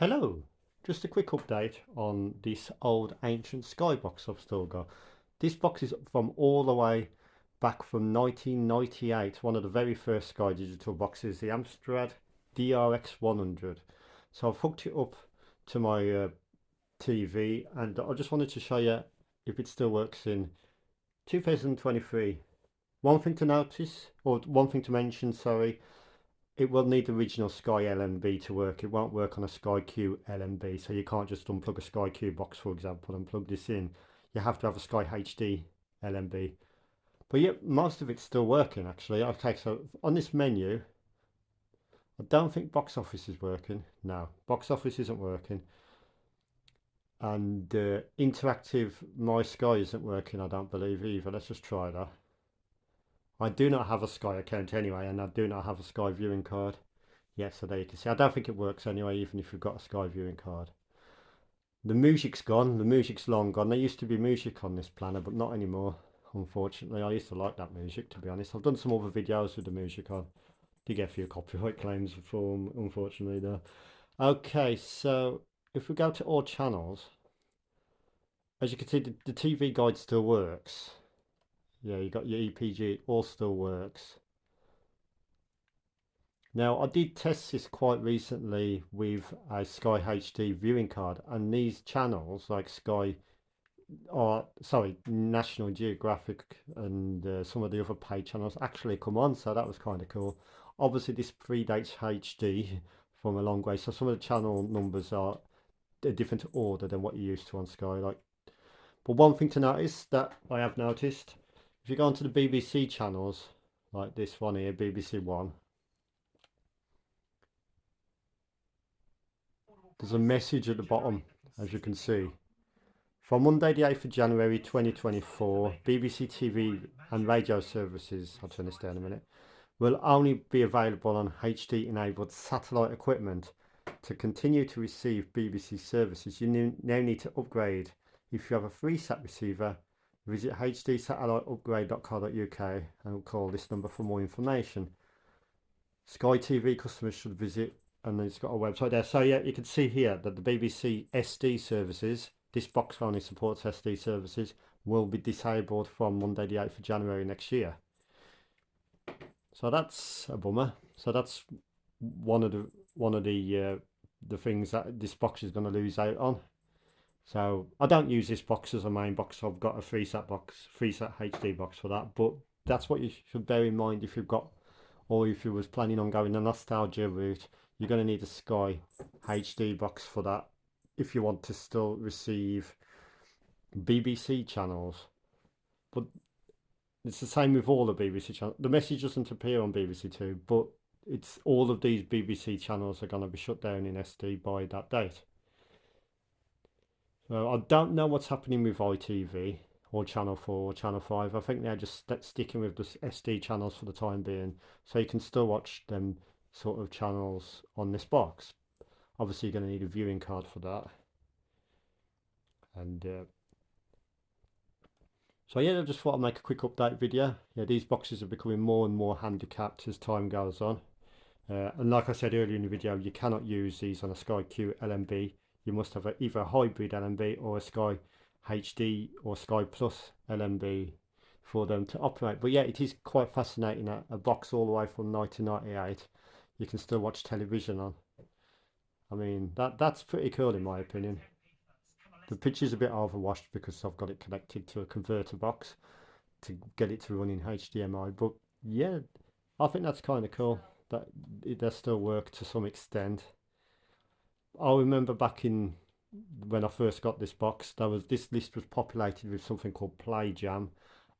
Hello, just a quick update on this old ancient skybox I've still got. This box is from all the way back from 1998, one of the very first Sky Digital boxes, the Amstrad DRX 100. So I've hooked it up to my TV and I just wanted to show you if it still works in 2023. One thing to notice, or one thing to mention, sorry, it will need the original Sky LNB to work. It won't work on a Sky Q LNB, so you can't just unplug a Sky Q box, for example, and plug this in. You have to have a Sky HD LNB. But yeah, most of it's still working actually. Okay, so on this menu, I don't think box office is working. No, box office isn't working. And interactive My Sky isn't working, I don't believe either. Let's just try that. I do not have a Sky account anyway, and I do not have a Sky viewing card. Yeah, so there you can see. I don't think it works anyway, even if you've got a Sky viewing card. The music's gone. The music's long gone. There used to be music on this planner, but not anymore, unfortunately. I used to like that music, to be honest. I've done some other videos with the music on. Did get a few copyright claims for them, unfortunately, though. Okay, so if we go to all channels, as you can see, the TV guide still works. Yeah, you got your EPG, it all still works. Now, I did test this quite recently with a Sky HD viewing card, and these channels like Sky, or sorry, National Geographic and some of the other paid channels actually come on, so that was kind of cool. Obviously, this predates HD from a long way, so some of the channel numbers are a different order than what you're used to on Sky. But one thing to notice that I have noticed, if you go onto the BBC channels, like this one here, BBC One, there's a message at the bottom, as you can see. From Monday the 8th of January 2024, BBC TV and radio services, I'll turn this down a minute, will only be available on HD enabled satellite equipment. To continue to receive BBC services, you now need to upgrade. If you have a free sat receiver, visit hdsatelliteupgrade.co.uk and call this number for more information. Sky TV customers should visit, and then it's got a website there. So yeah, you can see here that the BBC SD services, this box only supports SD services, will be disabled from Monday the 8th of January next year. So that's a bummer. So that's one of the things that this box is going to lose out on. So I don't use this box as a main box. I've got a FreeSat box, FreeSat HD box for that. But that's what you should bear in mind if you've got, or if you was planning on going the nostalgia route. You're going to need a Sky HD box for that if you want to still receive BBC channels. But it's the same with all the BBC channels. The message doesn't appear on BBC Two, but it's all of these BBC channels are going to be shut down in SD by that date. So I don't know what's happening with ITV or Channel 4 or Channel 5. I think they're just sticking with the SD channels for the time being, so you can still watch them sort of channels on this box. Obviously you're going to need a viewing card for that. And so yeah, I just thought I'd make a quick update video. Yeah, these boxes are becoming more and more handicapped as time goes on. And like I said earlier in the video, you cannot use these on a Sky Q LNB. You must have either a hybrid LNB or a Sky HD or Sky Plus LNB for them to operate. But yeah, it is quite fascinating that a box all the way from 1998 you can still watch television on. I mean, that's pretty cool in my opinion. The picture's a bit overwashed because I've got it connected to a converter box to get it to run in HDMI. But yeah, I think that's kind of cool that it does still work to some extent. I remember back in when I first got this box, this list was populated with something called Play Jam,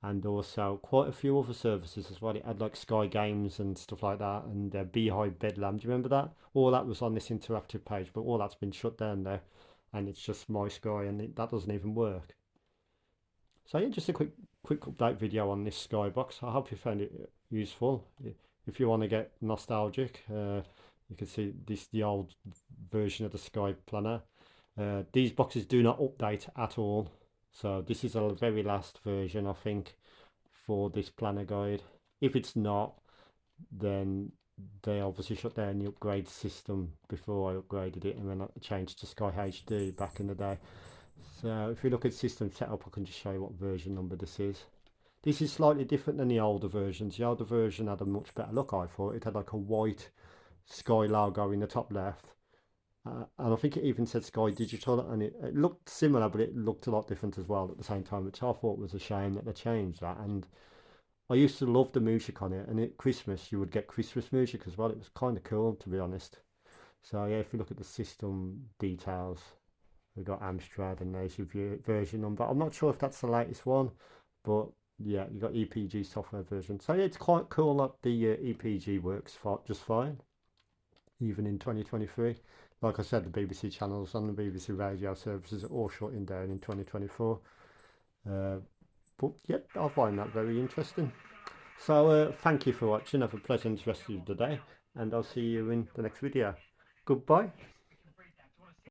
and also quite a few other services as well. It had like Sky Games and stuff like that, and Beehive Bedlam. Do you remember that? All that was on this interactive page, but all that's been shut down there, and it's just My Sky, and that doesn't even work. So yeah, just a quick update video on this Skybox. I hope you found it useful. If you want to get nostalgic, you can see this the old version of the Sky Planner. These boxes do not update at all, so this is a very last version I think for this planner guide. If it's not, then they obviously shut down the upgrade system before I upgraded it, and then I changed to Sky HD back in the day. So if you look at system setup, I can just show you what version number this is. This is slightly different than the older versions. The older version had a much better look, I thought. It had like a white Sky logo in the top left. And I think it even said Sky Digital, and it looked similar, but it looked a lot different as well at the same time, which I thought was a shame that they changed that. And I used to love the music on it, and at Christmas you would get Christmas music as well. It was kind of cool, to be honest. So yeah, if you look at the system details, we've got Amstrad, and there's your version number. I'm not sure if that's the latest one, but yeah, you got EPG software version. So yeah, it's quite cool that the EPG works just fine, even in 2023. Like I said, the BBC channels and the BBC radio services are all shutting down in 2024. But yeah, I find that very interesting. So thank you for watching. Have a pleasant rest of the day, and I'll see you in the next video. Goodbye.